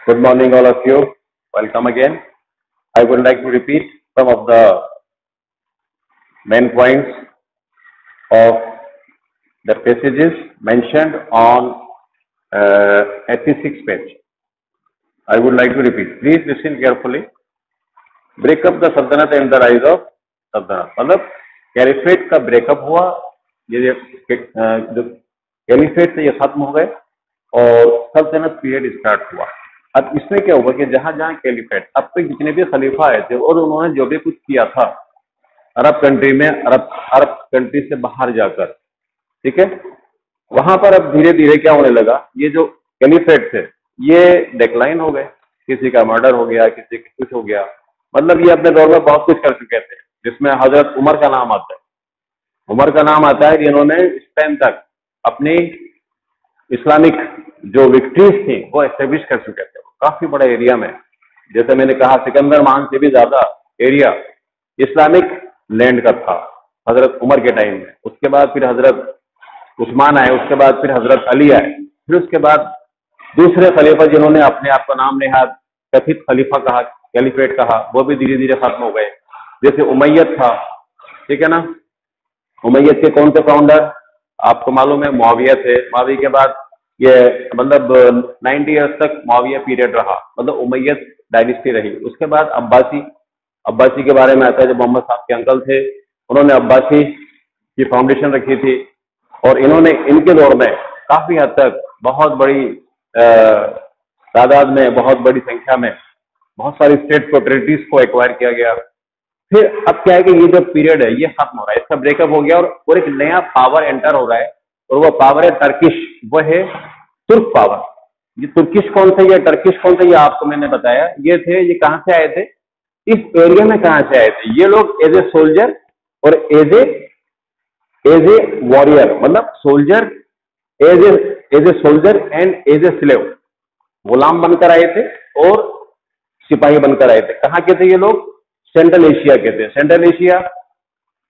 Good morning, all of you. Welcome again. I would like to repeat some of the main points of the passages mentioned on 86 page. I would like to repeat. Please listen carefully. Break up the Sultanate and the rise of Sultanate. मतलब caliphate का breakup हुआ, ये caliphate से ये खत्म हो गए और सल्तनत पीरियड स्टार्ट हुआ। अब इसमें क्या हुआ कि जहां जहां कैलिफेट, अब तक जितने भी खलीफा आए थे और उन्होंने जो भी कुछ किया था अरब कंट्री में, अरब कंट्री से बाहर जाकर, ठीक है, वहां पर अब धीरे धीरे क्या होने लगा, ये जो कैलिफेट थे ये डिक्लाइन हो गए। किसी का मर्डर हो गया, किसी का कुछ हो गया, मतलब ये अपने दौर में बहुत कुछ कर चुके थे, जिसमें हजरत उमर का नाम आता है। उमर का नाम आता है, जिन्होंने इस टाइम तक अपनी इस्लामिक जो विक्ट्रीज थी वो एस्टेब्लिश कर चुके थे काफी बड़े एरिया में। जैसे मैंने कहा, सिकंदर महान से भी ज्यादा एरिया इस्लामिक लैंड का था हजरत उमर के टाइम में। उसके बाद फिर हजरत उस्मान आए, उसके बाद फिर हजरत अली आए, फिर उसके बाद दूसरे खलीफा जिन्होंने अपने आप का नाम नेहाद कथित खलीफा कहा, कैलिफेट कहा, वो भी धीरे धीरे खत्म हो गए। जैसे उमैयद था, ठीक है ना, उमैयद के कौन से फाउंडर आपको मालूम है, मुआविया थे। मुआविया के बाद ये मतलब 90 ईयर्स तक मुआविया पीरियड रहा, मतलब उमैयद डायनेस्टी रही। उसके बाद अब्बासी के बारे में आता है, जब मोहम्मद साहब के अंकल थे उन्होंने अब्बासी की फाउंडेशन रखी थी और इन्होंने इनके दौर में काफी हद तक बहुत बड़ी तादाद में, बहुत बड़ी संख्या में बहुत सारी स्टेट प्रॉपर्टीज को एक्वायर किया गया। फिर अब क्या है कि ये जो पीरियड है ये खत्म हो रहा है, इसका ब्रेकअप हो गया और एक नया पावर एंटर हो रहा है और वो पावर है टर्किश, वो है तुर्क पावर। ये तुर्किश कौन सा, ये टर्किश कौन सा, ये आपको मैंने बताया। ये थे, ये कहां से आए थे, इस एरिया में कहां से आए थे ये लोग, एज ए सोल्जर और एज ए वॉरियर, मतलब soldier, as a soldier and as a slave, गुलाम बनकर आए थे और सिपाही बनकर आए थे। कहाँ के थे ये लोग, सेंट्रल एशिया के थे। सेंट्रल एशिया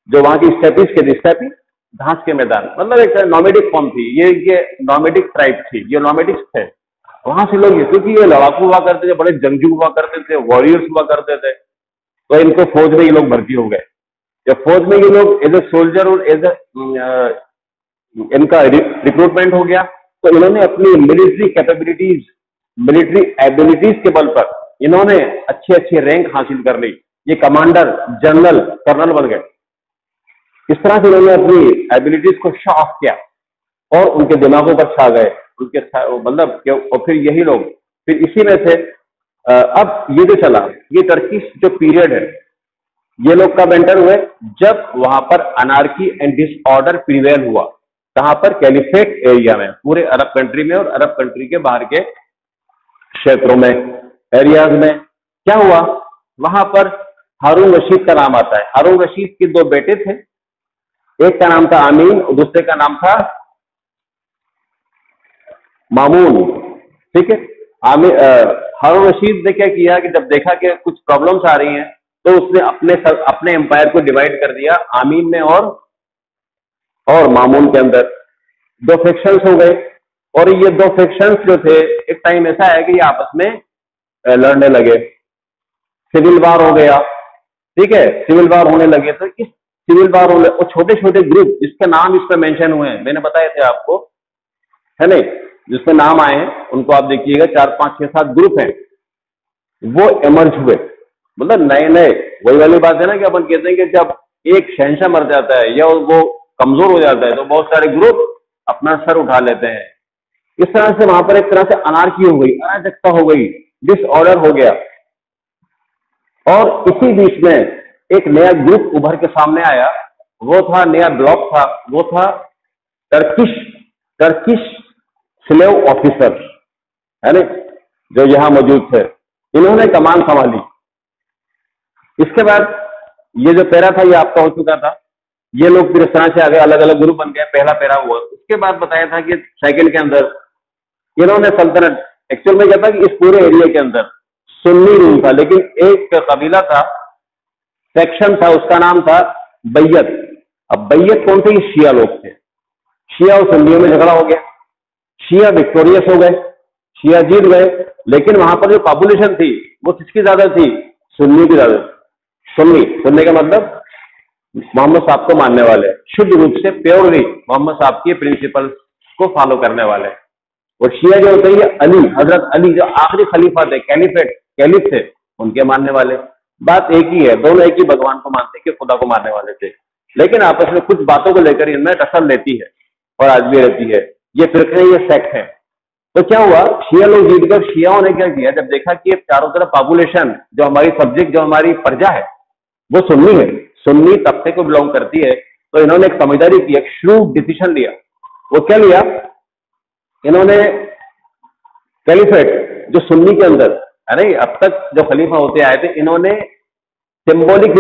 जो वहां की स्टेपिस के थे, स्टेपी घास के मैदान, मतलब एक नॉमेडिक फॉर्म थी, ये नॉमेडिक ट्राइब थी, ये नॉमेडिक्स थे। वहां से लोग, क्योंकि ये लड़ाकू हुआ करते थे, बड़े जंगजू हुआ करते थे, वॉरियर्स हुआ करते थे, तो इनको फौज में ये लोग भर्ती हो गए। जब फौज में ये लोग एज ए सोल्जर और एज ए इनका रिक्रूटमेंट हो गया, तो इन्होंने अपनी मिलिट्री कैपेबिलिटीज, मिलिट्री एबिलिटीज के बल पर इन्होंने अच्छी अच्छी रैंक हासिल कर ली। ये कमांडर, जनरल, कर्नल बन गए। इस तरह से इन्होंने अपनी एबिलिटीज को शो ऑफ किया और उनके दिमागों पर छा गए, उनके मतलब, और फिर यही लोग, फिर इसी में से अब ये जो चला, ये टर्किश जो पीरियड है, ये लोग कब एंटर हुए, जब वहां पर अनार्की एंड डिसऑर्डर प्रिवेल हुआ। कहां पर, कैलिफेट एरिया में, पूरे अरब कंट्री में और अरब कंट्री के बाहर के क्षेत्रों में, एरियाज में क्या हुआ, वहां पर हारून रशीद का नाम आता है। हारून रशीद के दो बेटे थे, एक का नाम था आमीन और दूसरे का नाम था मामून, ठीक है। हारून रशीद ने क्या किया कि जब देखा कि कुछ प्रॉब्लम्स आ रही हैं, तो उसने अपने एम्पायर को डिवाइड कर दिया, आमीन में और मामून के अंदर दो फैक्शंस हो गए। और ये दो फैक्शंस जो थे, एक टाइम ऐसा है कि ये आपस में लड़ने लगे, सिविल वार हो गया, ठीक है, सिविल वार होने लगे। तो इस सिविल वार होने और छोटे छोटे ग्रुप, जिसके नाम इसमें मेंशन हुए हैं, मैंने बताए थे आपको, है नहीं, जिसमें नाम आए हैं उनको आप देखिएगा, 4, 5, 6, 7 ग्रुप हैं, वो इमर्ज हुए। मतलब नए नए, वही वाली बात है ना कि अपन कहते हैं कि जब एक शहंशाह मर जाता है या वो कमजोर हो जाता है तो बहुत सारे ग्रुप अपना सर उठा लेते हैं। इस तरह से वहां पर एक तरह से अनार्की हो गई, अराजकता हो गई, डिसऑर्डर हो गया। और इसी बीच में एक नया ग्रुप उभर के सामने आया, वो था, नया ब्लॉक था, वो था टर्किश स्लेव ऑफिसर, है ना, जो यहां मौजूद थे। इन्होंने कमान संभाली। इसके बाद ये जो पैरा था ये आपका हो चुका था, ये लोग फिर इस तरह से आगे अलग अलग ग्रुप बन गए, पहला पैरा हुआ। उसके बाद बताया था कि सेकंड के अंदर इन्होंने सल्तनत, एक्चुअल में क्या था कि इस पूरे एरिया के अंदर सुन्नी रूल था, लेकिन एक कबीला था, सेक्शन था, उसका नाम था बैयत। अब बैयत कौन थे, ये शिया लोग थे। शिया और सुन्नियों में झगड़ा हो गया, शिया विक्टोरियस हो गए, शिया जीत गए, लेकिन वहां पर जो पॉपुलेशन थी वो किसकी ज्यादा थी? सुन्नी की ज्यादा। सुन्नी, सुनने का मतलब मोहम्मद साहब को मानने वाले, शुद्ध रूप से प्योरली मोहम्मद साहब के प्रिंसिपल्स को फॉलो करने वाले। और शिया जो होते हैं अली, हजरत अली जो आखिरी खलीफा थे, कैलिफ थे, उनके मानने वाले। बात एक ही है, दोनों एक ही भगवान को मानते कि खुदा को मानने वाले थे, लेकिन आपस में कुछ बातों को लेकर इनमें टसल रहती है और आज भी रहती है। ये फिरके, ये सेक्ट है। तो क्या हुआ, शिया लोग जीत कर शियाओं ने क्या किया, जब देखा कि चारों तरफ पॉपुलेशन, जो हमारी सब्जेक्ट, जो हमारी प्रजा है वो सुन्नी है, सुन्नी तबके को बिलोंग करती है, तो इन्होंने एक समझदारी की, एक श्रूड डिसीजन लिया। वो क्या लिया, इन्होंने कैलिफेट जो सुन्नी के अंदर, अरे अब तक जो खलीफा होते आए थे, इन्होंने सिंबॉलिक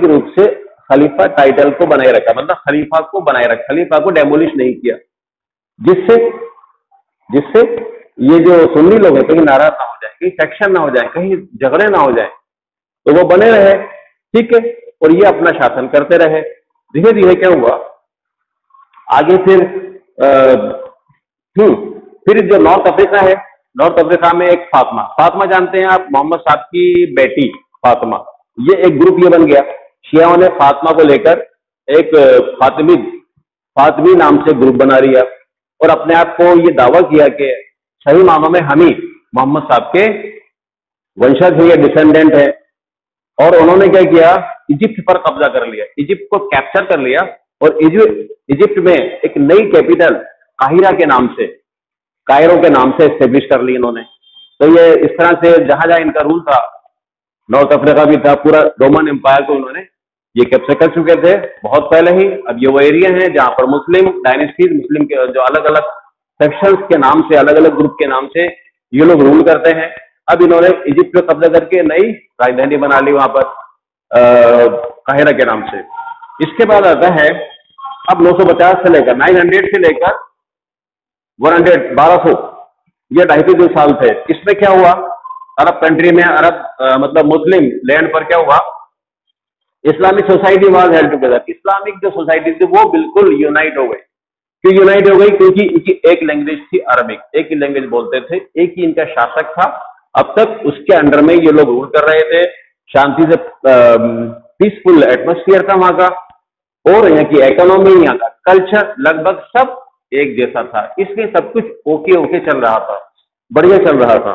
रूप से खलीफा टाइटल को बनाए रखा, मतलब खलीफा को बनाए रखा, खलीफा को डेमोलिश नहीं किया, जिससे जिससे ये जो सुन्नी लोग हैं कहीं नाराज ना हो जाए, कहीं सेक्शन ना हो जाए, कहीं झगड़े ना हो जाए, तो वो बने रहे। ठीक है, और ये अपना शासन करते रहे। धीरे धीरे क्या हुआ आगे, फिर जो नॉर्थ अफ्रीका है, नॉर्थ अफ्रीका में एक फातिमा जानते हैं आप, मोहम्मद साहब की बेटी फातिमा, ये एक ग्रुप ये बन गया। शियाओं ने फातिमा को लेकर एक फातिमी नाम से ग्रुप बना लिया और अपने आप को ये दावा किया कि सही मानों में हम ही मोहम्मद साहब के वंशज है या डिसेंडेंट है। और उन्होंने क्या किया, इजिप्ट पर कब्जा कर लिया, इजिप्ट को कैप्चर कर लिया और इजिप्ट में एक नई कैपिटल कायरो के नाम से एस्टेब्लिश कर ली इन्होंने। तो ये इस तरह से जहां जहां इनका रूल था, नॉर्थ अफ्रीका भी था, पूरा रोमन एम्पायर को उन्होंने ये कैप्चर कर चुके थे बहुत पहले ही। अब ये वो एरिया है जहां पर मुस्लिम डायनेस्टीज, मुस्लिम के जो अलग अलग सेक्शंस के नाम से, अलग अलग ग्रुप के नाम से ये लोग रूल करते हैं। अब इन्होंने इजिप्ट पे कब्जा करके नई राजधानी बना ली वहां पर काहिरा के नाम से। इसके बाद आता है अब 950 से लेकर 900 से लेकर 1200, ये 250 साल थे। इसमें क्या हुआ, अरब कंट्री में, मतलब मुस्लिम लैंड पर क्या हुआ, Islamic society was held together. Islamic जो सोसाइटी थी वो बिल्कुल यूनाइट हो गई। क्यों यूनाइट हो गई? क्योंकि इनकी एक लैंग्वेज थी अरबिक, एक ही लैंग्वेज बोलते थे, एक ही इनका शासक था। अब तक उसके अंडर में ये लोग रूल कर रहे थे, शांति से पीसफुल एटमोस्फियर था वहां का, और यहाँ की इकोनॉमी, यहाँ का कल्चर लगभग सब एक जैसा था, इसलिए सब कुछ ओके चल रहा था, बढ़िया चल रहा था,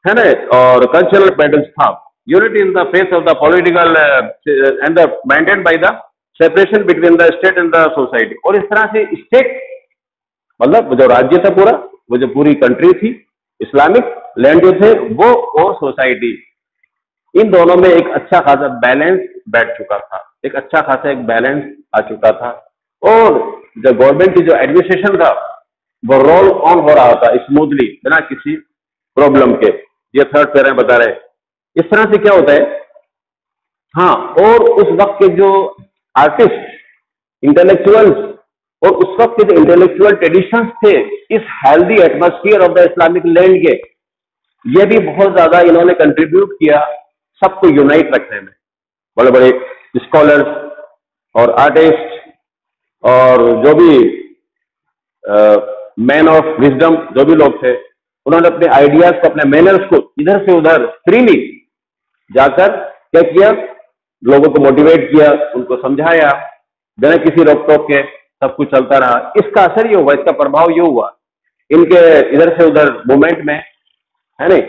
है ना। और कल्चरल पैटर्न्स था, unity in the face of the political and the maintained by the separation between the state and the society. और इस तरह से स्टेट मतलब जो राज्य था पूरा, वो जो पूरी कंट्री थी, इस्लामिक लैंड जो थे वो, और सोसाइटी, इन दोनों में एक अच्छा खासा बैलेंस बैठ चुका था, एक अच्छा खासा एक बैलेंस आ चुका था। और जो गवर्नमेंट की जो एडमिनिस्ट्रेशन था वो रोल ऑन हो रहा था स्मूथली, बिना किसी प्रॉब्लम के। ये थर्ड पैरा बता रहे। इस तरह से क्या होता है, हाँ, और उस वक्त के जो आर्टिस्ट, इंटेलेक्चुअल्स, और उस वक्त के जो इंटेलेक्चुअल ट्रेडिशंस थे इस healthy atmosphere of the Islamic land के, ये भी बहुत ज्यादा इन्होंने कंट्रीब्यूट किया सबको यूनाइट रखने में। बड़े बड़े स्कॉलर्स और आर्टिस्ट और जो भी मैन ऑफ विजडम जो भी लोग थे, उन्होंने अपने आइडियाज को, अपने मैनर्स को इधर से उधर फ्रीली जाकर क्या किया, लोगों को मोटिवेट किया, उनको समझाया, बिना किसी रोक टोक के सब कुछ चलता रहा। इसका असर ये हुआ, इसका प्रभाव ये हुआ इनके इधर से उधर मूवमेंट में, है नहीं,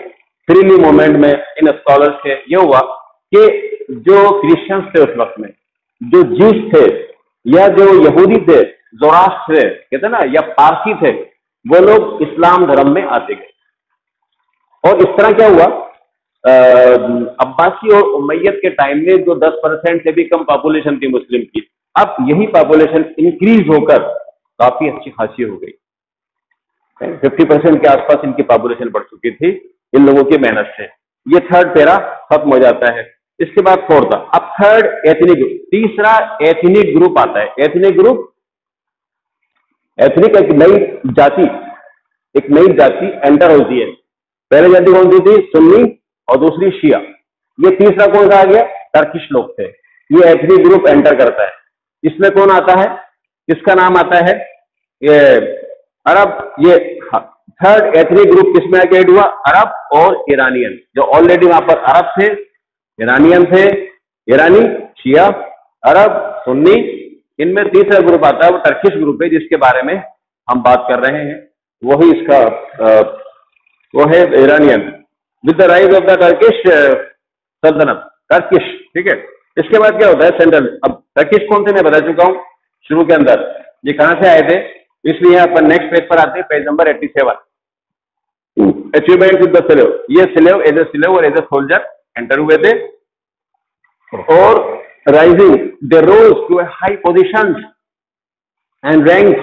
फ्रीली मूवमेंट में इन स्कॉलर्स के, ये हुआ कि जो क्रिश्चियंस थे उस वक्त में, जो ज्यूस थे या जो यहूदी थे, जोरास्ट्र थे, कहते ना, या पारसी थे, वो लोग इस्लाम धर्म में आते गए। और इस तरह क्या हुआ, अब्बासी और उमैयद के टाइम में जो 10% से भी कम पॉपुलेशन थी मुस्लिम की, अब यही पॉपुलेशन इंक्रीज होकर काफी अच्छी खासी हो गई। 50% के आसपास इनकी पॉपुलेशन बढ़ चुकी थी इन लोगों की मेहनत से। ये थर्ड पैरा खत्म हो जाता है। इसके बाद फोर्थ, अब थर्ड एथनिक ग्रुप, तीसरा एथनिक ग्रुप आता है। एथनिक ग्रुप, एथनिक एक नई जाति एंटर होती है। पहले जाति कौन सी थी? सुन्नी, और दूसरी शिया। ये तीसरा कौन सा आ गया? टर्किश लोग थे। ये एथनिक ग्रुप एंटर करता है। इसमें कौन आता है? इसका नाम आता है ये अरब, ये थर्ड एथनिक ग्रुप किसमें आके ऐड हुआ? अरब और ईरानियन। जो ऑलरेडी वहां पर अरब थे, ईरानियन थे, ईरानी, शिया, अरब, सुन्नी। इनमें तीसरा ग्रुप आता है, वो टर्किश ग्रुप है, जिसके बारे में हम बात कर रहे हैं। वही इसका वो है Iranian. With the rise of the Turkish सल्तनत, टर्किश, ठीक है। इसके बाद क्या होता है? सेंट्रल। अब टर्किश कौन थे मैं बता चुका हूं शुरू के अंदर, ये कहां से आए थे, इसलिए अपन नेक्स्ट पेज पर आते हैं, page number 87। Achievement with the slave, ये स्लेव एज ए स्लेव और एज ए सोल्जर एंटर हुए थे, और rising they rose to high positions and ranks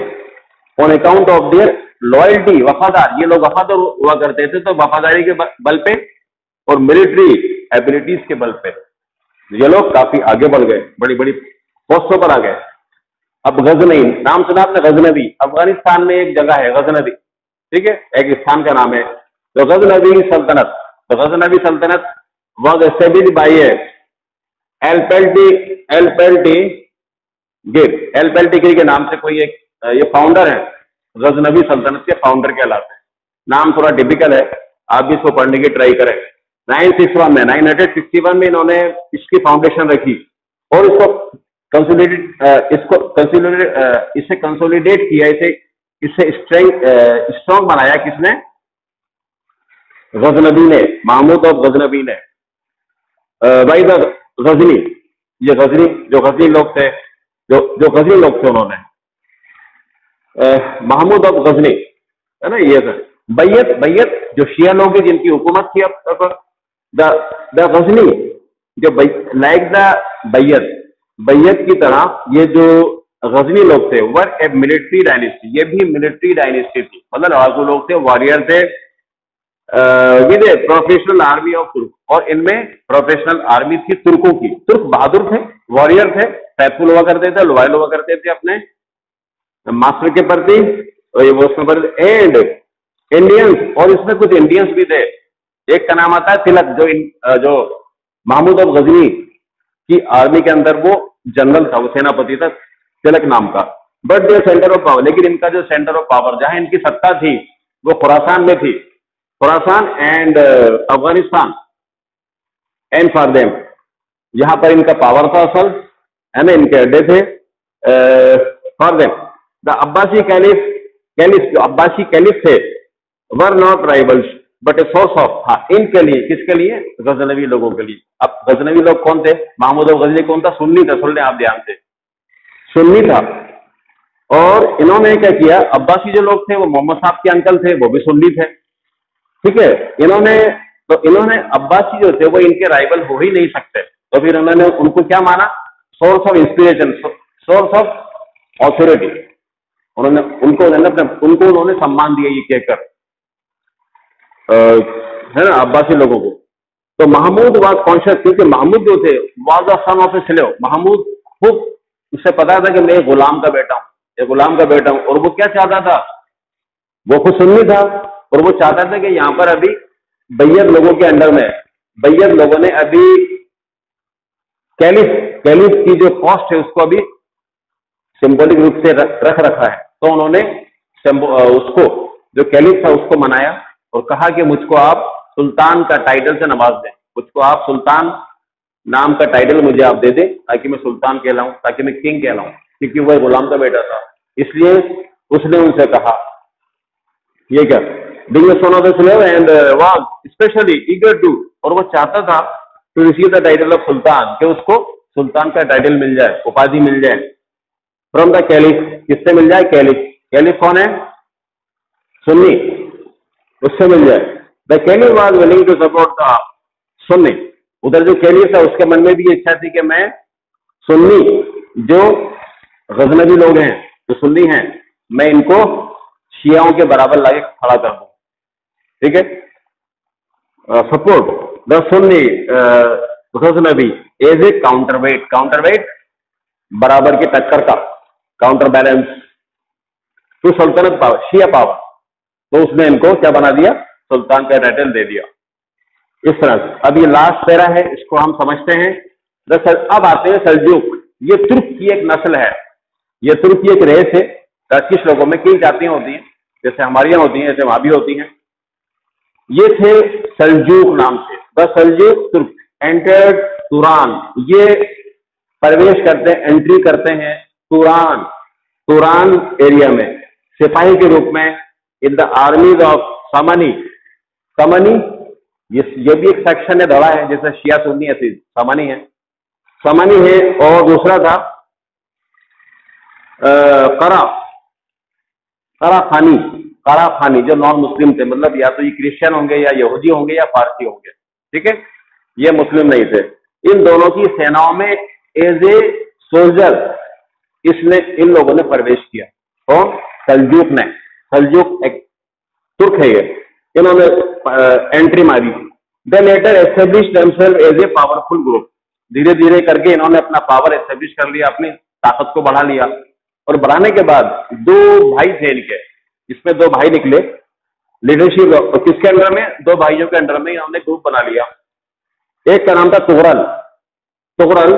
on account of their loyalty, वफादार। ये लोग वफादार हुआ करते थे, तो वफादारी के बल पे और मिलिट्री एबिलिटीज के बल पे ये लोग काफी आगे बढ़ गए, बड़ी बड़ी पोस्टों पर आ गए। अब गजनी, नाम सुना आपने? गजनवी, अफगानिस्तान में एक जगह है गजनवी, ठीक है, एक स्थान का नाम है। तो गजनवी सल्तनत, तो गजनवी सल्तनत वाज एस्टेब्लिश्ड बाय एल्पेल्टिगिर के नाम से कोई एक ये फाउंडर है, गजनवी सल्तनत के फाउंडर कहलाते हैं। नाम थोड़ा टिपिकल है, आप भी इसको पढ़ने की ट्राई करें। 961 में इन्होंने इसकी फाउंडेशन रखी, और इसे कंसोलिडेट किया, इसे स्ट्रॉन्ग बनाया किसने? गजनवी ने, महमूद ऑफ गजनवी ने। बाई द गजनी, ये गजनी, जो गजनी लोग थे, जो गजनी लोग थे उन्होंने, महमूद ऑफ गजनी, है ना, ये सर। बैयत जो शिया लोग हैं जिनकी हुकूमत थी, अब द गजनी, जो लाइक द बैयत की तरह ये जो गजनी लोग थे वर ए मिलिट्री डायनेस्टी, ये भी मिलिट्री डायनेस्टी थी, मतलब लड़ाकू लोग थे, वॉरियर थे, विद प्रोफेशनल आर्मी ऑफ तुर्क, और इनमें प्रोफेशनल आर्मी थी तुर्कों की। तुर्क बहादुर थे, वॉरियर थे, फैथफुल हुआ करते थे, लॉयल हुआ करते थे अपने मास्टर के प्रति, एंड इंडियंस, और इसमें कुछ इंडियंस भी थे। एक का नाम आता है तिलक, जो महमूद ऑफ गजनी की आर्मी के अंदर वो जनरल था, वो सेनापति था, तिलक नाम का। बट जो सेंटर ऑफ पावर, लेकिन इनका जो सेंटर ऑफ पावर, जहां इनकी सत्ता थी, वो खुरासान में थी। Khorasan and Afghanistan and for them, यहां पर इनका पावर था असल, है ना, इनके अड्डे थे। For them the Abbasi caliph, जो अब्बासी कैलिफ थे, were not rivals but a source of, हाँ, इनके लिए, किसके लिए? गजनवी लोगों के लिए। अब गजनवी लोग कौन थे? महमूद ऑफ गजनी कौन था? सुन्नी था, सुन लें आप ध्यान से, सुन्नी था। और इन्होंने क्या किया? अब्बासी जो लोग थे वो मोहम्मद साहब के अंकल थे, वो भी सुन्नी थे, ठीक है। इन्होंने अब्बासी जो थे वो इनके राइवल हो ही नहीं सकते, तो फिर उन्होंने उनको क्या माना? Source of inspiration, source of authority. उन्होंने सम्मान दिया, ये कहकर, है ना, अब्बासी लोगों को। तो महमूद वाज कॉन्शियस, क्योंकि महमूद जो थे was the son of a slave, Mahmud खूब उसे पता था कि मैं गुलाम का बेटा हूं, ये गुलाम का बेटा हूं। और वो क्या चाहता था? वो खुद सुन्नी था, और वो चाहता था कि यहां पर अभी बैयत लोगों के अंडर में, बैयत लोगों ने अभी कैलिफ की जो पोस्ट है उसको अभी सिंबॉलिक रूप से रख रखा है। तो उन्होंने उसको, जो कैलिफ था, उसको मनाया और कहा कि मुझको आप सुल्तान का टाइटल से नवाज दें, मुझको आप सुल्तान नाम का टाइटल मुझे आप दे दें, ताकि मैं सुल्तान कहलाऊं, ताकि मैं किंग कहलाऊं, क्योंकि वह गुलाम का बेटा था। इसलिए उसने उनसे कहा, ये क्या, being a son of a slave and was especially eager to, और वो चाहता था to receive the title of sultan, कि उसको सुल्तान का टाइटल मिल जाए, उपाधि मिल जाए, फ्रॉम द कैलिफ, किससे मिल जाए? कैलिफ कौन है? सुन्नी, उससे मिल जाए। The caliph was willing to support the Sunni, उधर जो कैलिफ था उसके मन में भी इच्छा थी कि मैं सुन्नी, जो गजनवी लोग हैं, जो सुन्नी हैं, मैं इनको शियाओं के बराबर लाके खड़ा कर दूं, ठीक है। Support the Sunni Ghaznavi as a counterweight, बराबर की टक्कर का, काउंटर बैलेंस टू सल्तनत पावर, शिया पावर। तो उसने इनको क्या बना दिया? सुल्तान का टाइटल दे दिया, इस तरह से। अब ये लास्ट पैरा है, इसको हम समझते हैं। अब आते हैं सल्जूक। ये तुर्क की एक नस्ल है, ये तुर्क की एक रेस है। टर्किश लोगों में कई जातियां होती हैं, जैसे हमारे यहाँ होती हैं ऐसे वहां भी होती हैं। ये थे सल्जूक नाम से। द सल्जूक तुर्क एंटर्ड तुरान, ये प्रवेश करते हैं, एंट्री करते हैं तुरान, तुरान एरिया में सिपाही के रूप में। इन द आर्मीज ऑफ समनी, समनी ये भी एक सेक्शन है, धड़ा है, जैसे शिया सुन्नी ऐसी समनी है, समनी है। और दूसरा था करा, कराखानी, कराखानी जो नॉन मुस्लिम थे, मतलब या तो ये क्रिश्चियन होंगे या यहूदी होंगे या पारसी होंगे, ठीक है, ये मुस्लिम नहीं थे। इन दोनों की सेनाओं में एज ए सोल्जर इसने, इन लोगों ने प्रवेश किया। कौन? सल्जूक ने, सल्जूक एक तुर्क है ये, इन्होंने एंट्री मारी। They later establish themself as a powerful group, धीरे धीरे करके इन्होंने अपना पावर एस्टेब्लिश कर लिया, अपनी ताकत को बढ़ा लिया। और बढ़ाने के बाद दो भाई थे इनके, इसमें दो भाई निकले लीडरशिप किसके अंडर में? दो भाइयों के अंडर में इन्होंने ग्रुप बना लिया। एक का नाम था तुगरल, तुगरल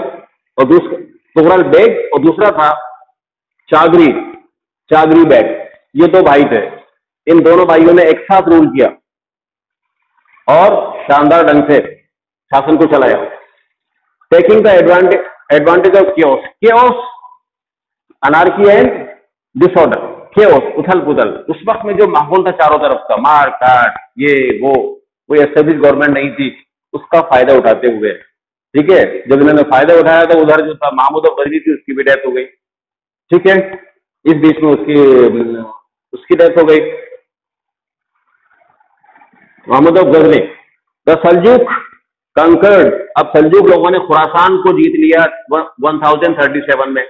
और दूसरा तुगरल बेग, और दूसरा था चागरी, चागरी बेग। ये दो भाई थे। इन दोनों भाइयों ने एक साथ रूल किया और शानदार ढंग से शासन को चलाया। Taking the advantage of chaos, chaos anarchy and disorder, chaos उथल पुथल। उस वक्त में जो माहौल था चारों तरफ का, मार काट ये वो, कोई एस्टेब्लिश गवर्नमेंट नहीं थी, उसका फायदा उठाते हुए, ठीक है, जब इन्होंने फायदा उठाया तो उधर जो था महमूद अफ गजनी थी, उसकी भी डेथ हो गई, ठीक है, इस बीच में उसकी डेथ हो गई, Mahmud of Ghazni. The Seljuk conquered, अब सल्जूक लोगों ने खुरासान को जीत लिया 1037 में,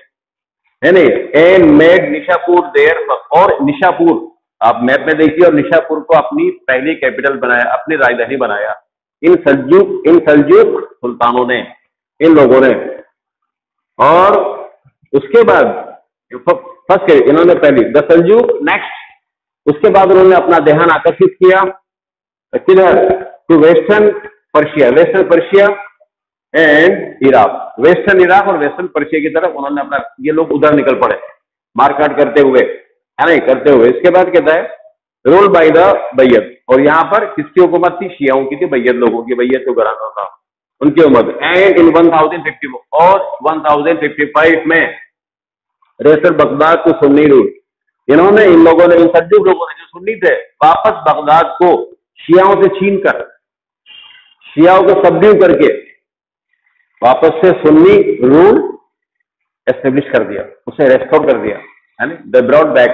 है नहीं, एंड मेड निशापुर देयर, और निशापुर आप मैप में देखिए, और निशापुर को अपनी पहली कैपिटल बनाया, अपनी राजधानी बनाया। इन सल्जूक सुल्तानों ने, इन लोगों ने। और उसके बाद फर्स्ट इन्होंने पहली द सल्जूक, नेक्स्ट उसके बाद उन्होंने अपना ध्यान आकर्षित किया किधर? To western Persia, western Persia and Iraq, western Iraq और वेस्टर्न पर्शिया की तरफ उन्होंने अपना, ये लोग उधर निकल पड़े मारकाट करते हुए, है नहीं, करते हुए। इसके बाद कहता है रूल बाय द बैयत, और यहाँ पर किसकी हुकूमत थी? शियाओं की थी, बैयत लोगों की, बैयत को घराना था उनकी हुकूमत। एंड इन 1050 और 1055 में रेसर बगदाद को सुन्नी रूल, इन्होंने, इन लोगों ने, इन सल्जूक लोगों ने जो सुन्नी थे, वापस बगदाद को शियाओं से छीन कर, शियाओं को सबड्यू करके वापस से सुन्नी रूल एस्टेब्लिश कर दिया, उसे रेस्टोर कर दिया, है ना। They brought back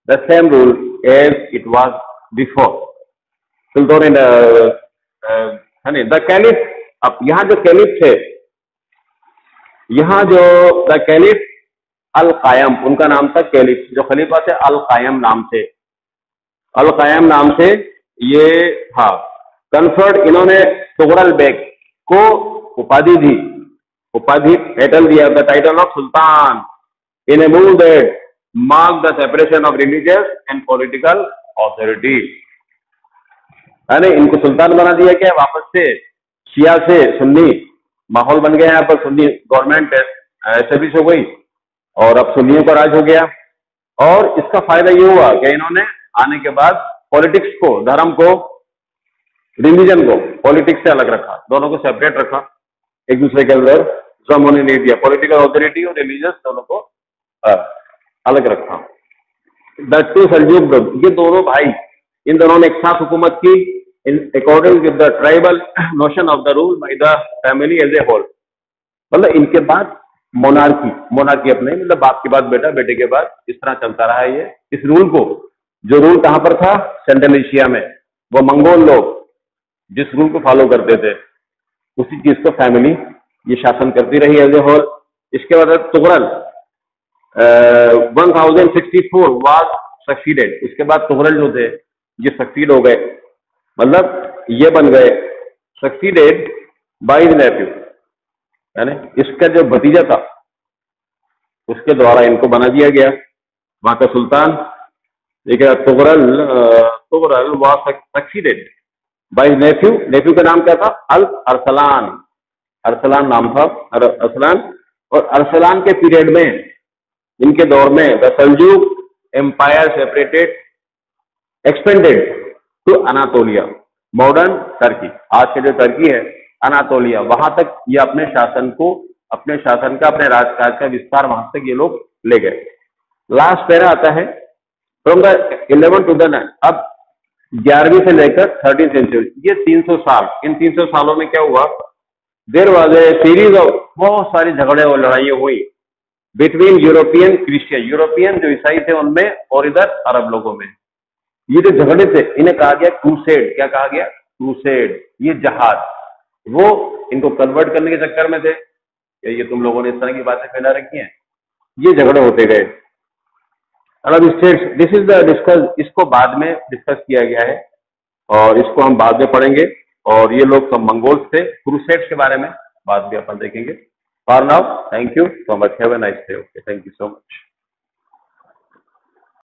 the same rule as it was before. सुल्तान है ना, द कैलिफ, अब यहाँ जो कैलिफ थे, यहाँ जो द कैलिफ अल कायम, उनका नाम था कैलिफ, जो खलीफा थे अल कायम नाम से, अल कायम नाम से ये था। कन्फर्ड, इन्होंने तुगरल बेग को उपाधि दी, उपाधि टाइटल दिया, the title of Sultan in A move that mark the separation of religious and political authority, है ना। इनको सुल्तान बना दिया क्या? वापस से शिया से सुन्नी माहौल बन गया, यहाँ पर सुन्नी गवर्नमेंट एस्टेब्लिश हो गई और अब सुन्नियों का राज हो गया। और इसका फायदा ये हुआ कि इन्होंने आने के बाद पॉलिटिक्स को, धर्म को, रिलीजन को पॉलिटिक्स से अलग रखा, दोनों को सेपरेट रखा, एक दूसरे के अंदर जम होने नहीं दिया, पॉलिटिकल अथॉरिटी और रिलीजियस दोनों को अलग रखा। द टू सल्जूक, ये दोनों भाई, इन दोनों ने एक साथ हुकूमत की in according with the tribal notion of the rule by the family as a whole, मतलब इनके बाद मोनार्की, मोनार्की अपने, मतलब बाप के बाद बेटा, बेटे के बाद, इस तरह चलता रहा है ये। इस रूल को, जो रूल कहां पर था? सेंट्रल एशिया में, वो मंगोल लोग जिस रूल को फॉलो करते थे, उसी चीज को फैमिली ये शासन करती रही एज ए होल। इसके बाद तुगरल 1064 वाज सक्सीडेड, इसके बाद तुगरल जो थे ये सक्सीड हो गए, मतलब ये बन गए सक्सीडेड बाय हिज नेफ्यू, है ना, इसका जो भतीजा था उसके द्वारा इनको बना दिया गया वहां का सुल्तान। देखिए Tughril was succeeded by his nephew, nephew का नाम क्या था? अल अरसलान, अरसलान नाम था, अरसलान। और अरसलान के पीरियड में, इनके दौर में the Seljuk empire separated expanded to Anatolia, modern Turkey, आज के जो टर्की है अनातोलिया, वहां तक ये अपने शासन का अपने राजकाज का विस्तार वहां तक ये लोग ले गए। लास्ट पैरा आता है फ्रॉम द 11 टू द 9, अब 11वीं से लेकर 13th सेंचुरी, ये 300 साल, इन 300 सालों में क्या हुआ, there was a series of, बहुत सारी झगड़े और लड़ाइयां हुई बिटवीन यूरोपियन क्रिश्चियन, यूरोपियन जो ईसाई थे उनमें और इधर अरब लोगों में। ये जो झगड़े थे इन्हें कहा गया क्रूसेड, क्या कहा गया, क्रूसेड। ये जहाज वो इनको कन्वर्ट करने के चक्कर में थे, ये तुम लोगों ने इस तरह की बातें फैला रखी हैं, ये झगड़े होते गए। अरब states, this is the discuss, इसको बाद में डिस्कस किया गया है और इसको हम बाद में पढ़ेंगे। और ये लोग सब मंगोल्स थे, क्रूसेड्स के बारे में बाद में अपन देखेंगे। For now thank you so much, have a nice day, okay, thank you so much.